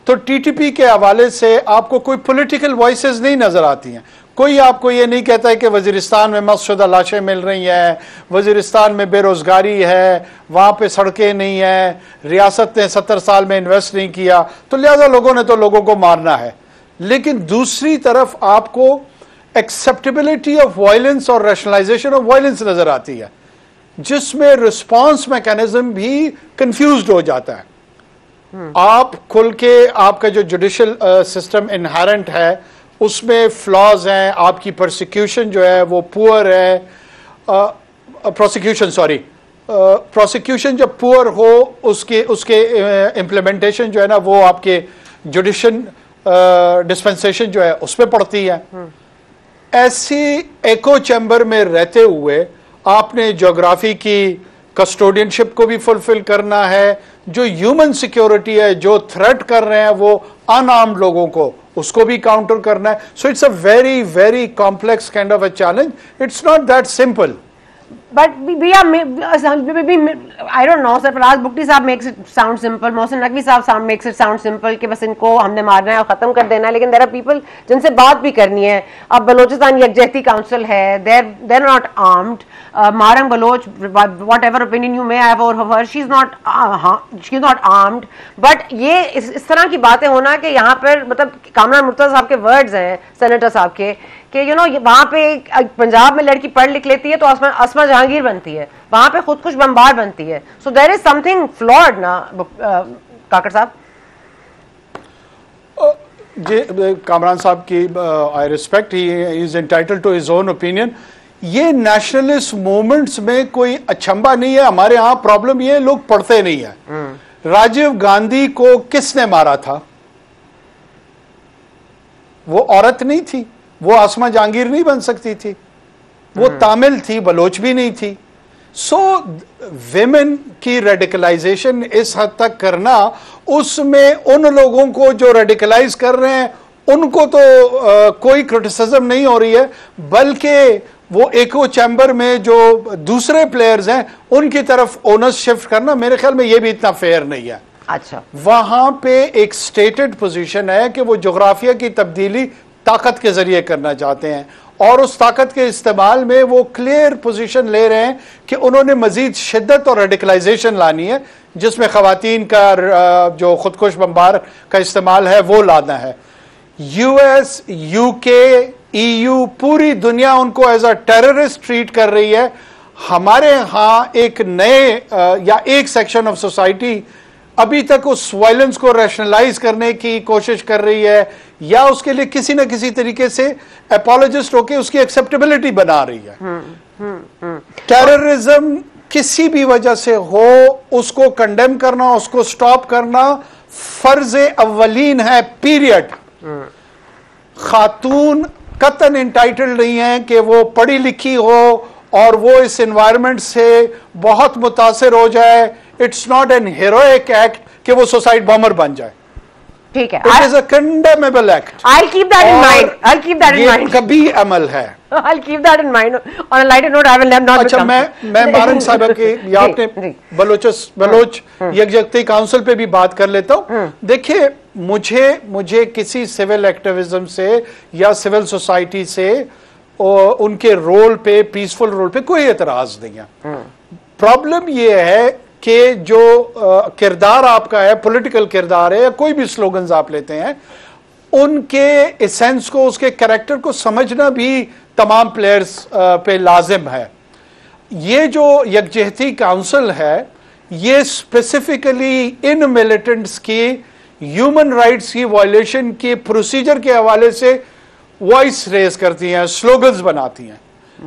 तो टीटीपी के हवाले से आपको कोई पॉलिटिकल वॉइसेस नहीं नजर आती हैं। कोई आपको ये नहीं कहता है कि वजीरिस्तान में मस्शुदा लाशें मिल रही हैं, वजीरिस्तान में बेरोजगारी है, वहां पे सड़कें नहीं है, रियासत ने 70 साल में इन्वेस्ट नहीं किया, तो लिहाजा लोगों ने तो लोगों को मारना है। लेकिन दूसरी तरफ आपको एक्सेप्टेबिलिटी ऑफ वायलेंस और रैशनलाइजेशन ऑफ वायलेंस नजर आती है, जिसमें रिस्पॉन्स मैकेनिज्म भी कंफ्यूज्ड हो जाता है। आप खुल के आपका जो जुडिशल सिस्टम इनहेरेंट है उसमें फ्लॉज हैं, आपकी प्रोसिक्यूशन जो है वो पुअर है, प्रोसिक्यूशन जब पुअर हो उसके इम्प्लीमेंटेशन जो है ना वो आपके जुडिशियल डिस्पेंसेशन जो है उस पर पड़ती है। ऐसी एको चैम्बर में रहते हुए आपने ज्योग्राफी की कस्टोडियनशिप को भी फुलफिल करना है, जो ह्यूमन सिक्योरिटी है, जो थ्रेट कर रहे हैं वो अनआर्म्ड लोगों को, उसको भी काउंटर करना है। So it's a very very complex kind of a challenge, it's not that simple. But we are, I don't know, Sarfaraz Bukti साहब makes it sound simple, Mohsin Naqvi साहब makes it sound simple कि बस इनको हमने मारना है और ख़त्म कर देना है, लेकिन there are people जिनसे बात भी करनी है। अब बलोचिस्तान यकजहती काउंसिल है, they're not armed. Maram Bloch, whatever opinion you may have over her, she's not armed. But ये इस तरह की बातें होना कि यहाँ पर मतलब कामरान मुर्तज़ा साहब के वर्ड्स हैं, सेनेटर साहब के, कि यू नो वहाँ पे पंजाब में लड़की पढ़ लिख लेती है तो अस्मा जहांगीर बनती है, वहाँ पे खुदकुश बमबार बनती है। So there is something flawed ना काकड़ साहब। कामरान साहब की I respect, he is entitled to his own opinion. ये नेशनलिस्ट मूवमेंट्स में कोई अचंभा नहीं है। हमारे यहाँ प्रॉब्लम ये लोग पढ़ते नहीं है। राजीव गांधी को किसने मारा था? वो औरत नहीं थी, वो आसमा जहांगीर नहीं बन सकती थी, वो तामिल थी, बलोच भी नहीं थी। सो विमेन की रेडिकलाइजेशन इस हद तक करना, उसमें उन लोगों को जो रेडिकलाइज कर रहे हैं उनको तो कोई क्रिटिसिज्म नहीं हो रही है, बल्कि वो एको चैम्बर में जो दूसरे प्लेयर्स हैं उनकी तरफ ओनर्स शिफ्ट करना मेरे ख्याल में ये भी इतना फेयर नहीं है। अच्छा, वहां पे एक स्टेटेड पोजीशन है कि वो जोग्राफिया की तब्दीली ताकत के जरिए करना चाहते हैं, और उस ताकत के इस्तेमाल में वो क्लियर पोजीशन ले रहे हैं कि उन्होंने मजीद शिद्दत और रेडिकलाइजेशन लानी है, जिसमें खवातीन का जो खुदकुश बमबार का इस्तेमाल है वो लाना है। यूएस, यूके, ईयू, पूरी दुनिया उनको एज अ टेररिस्ट ट्रीट कर रही है। हमारे यहाँ एक नए या एक सेक्शन ऑफ सोसाइटी अभी तक उस वायलेंस को रैशनलाइज करने की कोशिश कर रही है, या उसके लिए किसी न किसी तरीके से अपोलोजिस्ट होकर उसकी एक्सेप्टेबिलिटी बना रही है। टेररिज्म किसी भी वजह से हो, उसको कंडेम करना, उसको स्टॉप करना फर्ज अव्वलीन है, पीरियड। खातून कतन इंटाइटल्ड नहीं है कि वो पढ़ी लिखी हो और वो इस एनवायरनमेंट से बहुत मुतासिर हो जाए। It's not an heroic act कि वो सुसाइड बॉम्बर बन जाए। ठीक है, it is a condemnable act. I'll keep that in mind. I'll keep that in mind. कभी अमल है। I'll keep that in mind. On a lighter note, I will not. अच्छा, मैं मारन साहब के आपने बलोच यकजहती काउंसिल पे भी बात कर लेता हूँ। देखिए, मुझे किसी सिविल एक्टिविज्म से या सिविल सोसाइटी से उनके रोल पे, पीसफुल रोल पे कोई एतराज नहीं है। प्रॉब्लम ये है कि जो किरदार आपका है, पॉलिटिकल किरदार है, या कोई भी स्लोगन्स आप लेते हैं, उनके एसेंस को, उसके कैरेक्टर को समझना भी तमाम प्लेयर्स पे लाजिम है। ये जो यकजहती काउंसिल है, ये स्पेसिफिकली इन मिलिटेंट्स की ह्यूमन राइट्स की वायलेशन के प्रोसीजर के हवाले से वॉइस रेज करती हैं, स्लोगन्स बनाती हैं,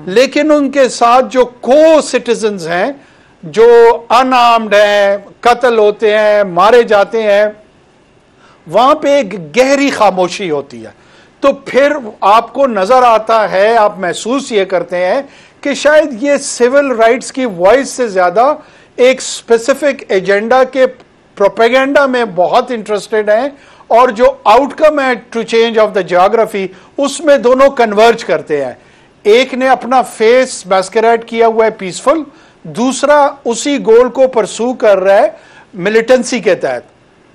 लेकिन उनके साथ जो को सिटीजन्स हैं, जो अनआर्म्ड हैं, कत्ल होते हैं, मारे जाते हैं, वहां पे एक गहरी खामोशी होती है। तो फिर आपको नजर आता है, आप महसूस ये करते हैं कि शायद ये सिविल राइट्स की वॉइस से ज्यादा एक स्पेसिफिक एजेंडा के प्रोपेगेंडा में बहुत इंटरेस्टेड हैं, और जो आउटकम है to change of the geography, उसमें दोनों कन्वर्ज करते हैं। एक ने अपना फेस मैस्करेड किया हुआ है पीसफुल, दूसरा उसी गोल को परसू कर रहा है मिलिटेंसी के तहत।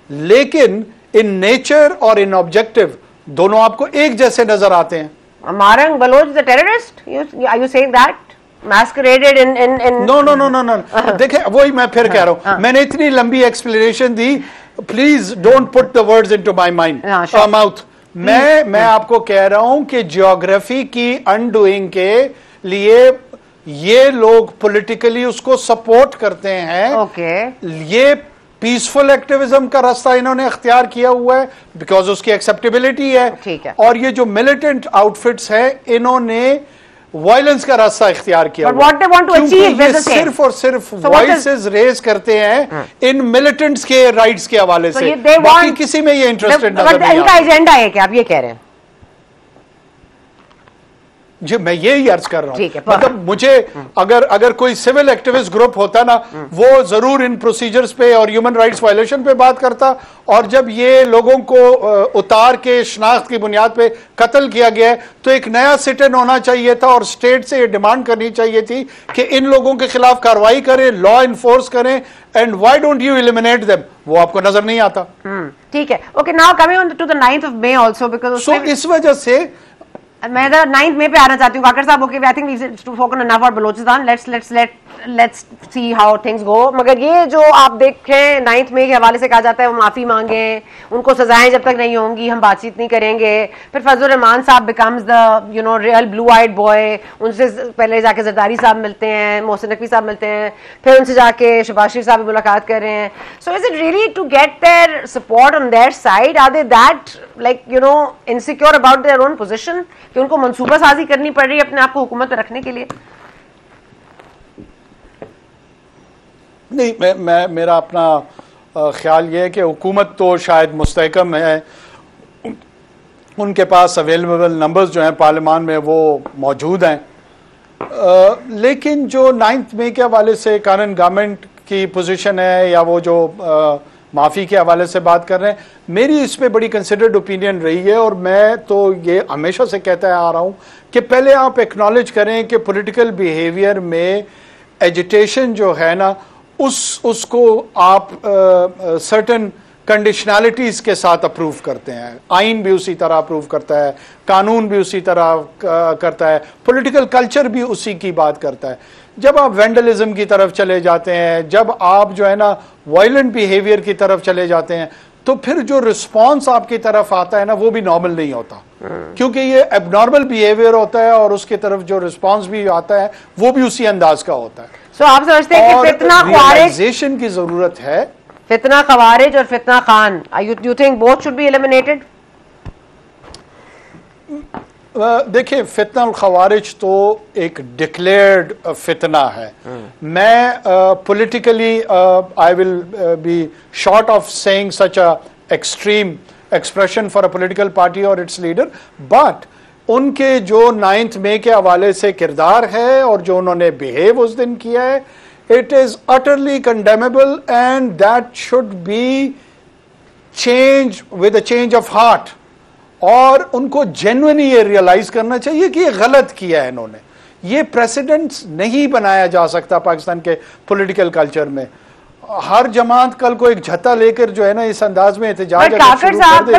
लेकिन इन नेचर और इन ऑब्जेक्टिव दोनों आपको एक जैसे नजर आते हैं। Marang Baloch is a terrorist? Are you saying that? Masqueraded in No. देखिए वही मैं फिर कह रहा हूं, मैंने इतनी लंबी explanation the, please don't put the words into my mouth. मैं आपको कह रहा हूं कि ज्योग्राफी की अनडूइंग के लिए ये लोग पॉलिटिकली उसको सपोर्ट करते हैं। ये पीसफुल एक्टिविज्म का रास्ता इन्होंने अख्तियार किया हुआ है बिकॉज उसकी एक्सेप्टेबिलिटी है। ठीक है। और ये जो मिलिटेंट आउटफिट्स है इन्होंने वायलेंस का रास्ता इख्तियार किया हुआ what they want to achieve है। सिर्फ और सिर्फ वॉइसेस रेज करते हैं इन मिलिटेंट्स के राइट्स के हवाले से, बाकी किसी में ये इंटरेस्टेड नजर नहीं आता। इनका एजेंडा है क्या, आप ये कह रहे हैं? जी मैं यही अर्ज कर रहा हूं, मतलब मुझे अगर कोई सिविल एक्टिविस्ट ग्रुप होता ना, वो जरूर इन प्रोसीजर्स पे और ह्यूमन राइट्स वायलेशन पे बात करता, और जब ये लोगों को उतार के शनाख्त की बुनियाद पे कत्ल किया गया है तो एक नया सिट इन होना चाहिए था और स्टेट से ये डिमांड करनी चाहिए थी कि इन लोगों के खिलाफ कार्रवाई करें, लॉ इन्फोर्स करें, and why don't you eliminate them? वो आपको नजर नहीं आता। ठीक है, okay, now coming on to the 9th of May also, because so इस वजह से मैं 9th May पे आना चाहती हूँ काकर साहब। Okay, I think we spoken enough about Balochistan, let's see how things go. मगर ये जो आप देख रहे हैं 9th May के हवाले से कहा जाता है वो माफी मांगे, उनको सजाएं जब तक नहीं होंगी हम बातचीत नहीं करेंगे। फिर फजलुर रहमान साहब becomes the real blue eyed boy, उनसे पहले जाके जरदारी साहब मिलते हैं, मोहसिन नकवी साहब मिलते हैं, फिर उनसे जाके शहबाज शरीफ साहब भी मुलाकात कर रहे हैं। So is it really to get their support on their side? Are they that insecure about their own position कि उनको मंसूबा साजी करनी पड़ रही है अपने आप को हुकूमत में रखने के लिए? नहीं, मेरा अपना ख्याल ये है कि हुकूमत तो शायद मुस्तहकम है, उनके पास अवेलेबल नंबर्स जो हैं पार्लियामान में वो मौजूद हैं, लेकिन जो 9th May के हवाले से कानून गवर्नमेंट की पोजीशन है या वो जो माफ़ी के हवाले से बात कर रहे हैं, मेरी इस पे बड़ी कंसिडर्ड ओपिनियन रही है। और मैं तो ये हमेशा से कहता आ रहा हूँ कि पहले आप एक्नॉलेज करें कि पॉलिटिकल बिहेवियर में एजिटेशन जो है ना, उसको आप सर्टेन कंडीशनैलिटीज के साथ अप्रूव करते हैं। आइन भी उसी तरह अप्रूव करता है, कानून भी उसी तरह करता है, पॉलिटिकल कल्चर भी उसी की बात करता है। जब आप वेंडलिज्म की तरफ चले जाते हैं, जब आप जो है ना वायलेंट बिहेवियर की तरफ चले जाते हैं, तो फिर जो रिस्पॉन्स आपकी तरफ आता है ना वो भी नॉर्मल नहीं होता, क्योंकि ये एबनॉर्मल बिहेवियर होता है और उसके तरफ जो रिस्पॉन्स भी आता है वो भी उसी अंदाज का होता है। So, आप समझते हैं कि फितना रियलाइजेशन की जरूरत है। फितना खवारिज और फितना Khan, you think both should be eliminated? देखिए, फितना खवारिज तो एक डिक्लेयर्ड फितना है। मैं politically I will be short of saying such a extreme expression for a political party और इट्स लीडर, बट उनके जो 9th May के हवाले से किरदार है और जो उन्होंने बिहेव उस दिन किया है, it is utterly condemnable and that should be change with a change of heart. और उनको जेन्युइनली ये रियलाइज करना चाहिए कि ये गलत किया है इन्होंने। ये प्रेसिडेंट्स नहीं बनाया जा सकता पाकिस्तान के पॉलिटिकल कल्चर में। हर जमात कल को एक झत्ता लेकर जो है ना इस अंदाज में एहतजाज काकर साहब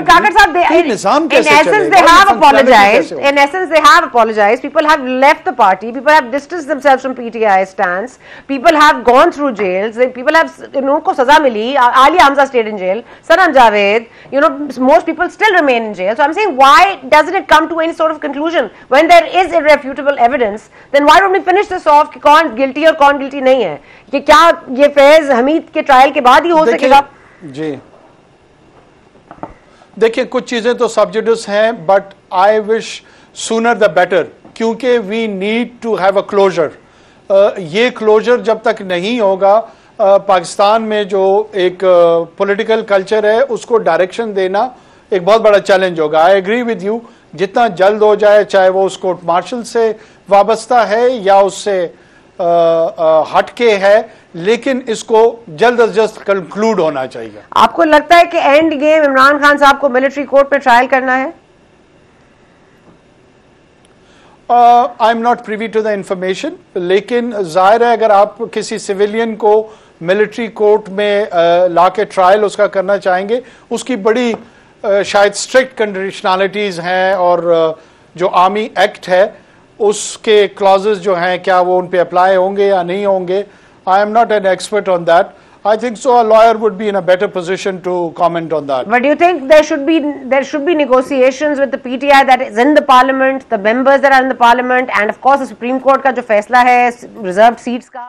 निजाम कैसे चलेगा? they have apologized. In essence, they have apologized. People have left the party. People have distanced themselves from PTI stance. People have gone through jails. People have, उनको सजा मिली. Ali Hamza stayed in jail. Sanam Javed, most people still remain in jail. So I'm saying, why doesn't it come to any sort of conclusion when there is irrefutable evidence? Then why don't we finish this off कि कौन guilty और कौन guilty नहीं है? कि क्या ये फैज हमीद के ट्रायल के बाद ही हो सकेगा? जी देखिए, कुछ चीजें तो सब्जुडिस हैं, but I wish sooner the better, क्योंकि we need to have a closure. ये क्लोजर जब तक नहीं होगा, पाकिस्तान में जो एक पॉलिटिकल कल्चर है उसको डायरेक्शन देना एक बहुत बड़ा चैलेंज होगा। आई एग्री विद यू, जितना जल्द हो जाए, चाहे वो उस कोर्ट मार्शल से वाबस्ता है या उससे हटके है, लेकिन इसको जल्द अज जल्द कंक्लूड होना चाहिए। आपको लगता है कि एंड गेम इमरान खान साहब को मिलिट्री कोर्ट में ट्रायल करना है? I am not privy to the information, लेकिन जाहिर है अगर आप किसी सिविलियन को मिलिट्री कोर्ट में ला के ट्रायल उसका करना चाहेंगे, उसकी बड़ी शायद स्ट्रिक्ट कंडीशनलिटीज हैं, और जो आर्मी एक्ट है उसके क्लॉजेस जो हैं क्या वो उन पे अप्लाई होंगे या नहीं होंगे. आई am not an expert on that. I think so. A lawyer would be in a better position to comment on that. But do you think there should be negotiations with the PTI that is in the parliament, the members that are in the parliament, and of course the Supreme Court का जो फैसला है reserved seats का?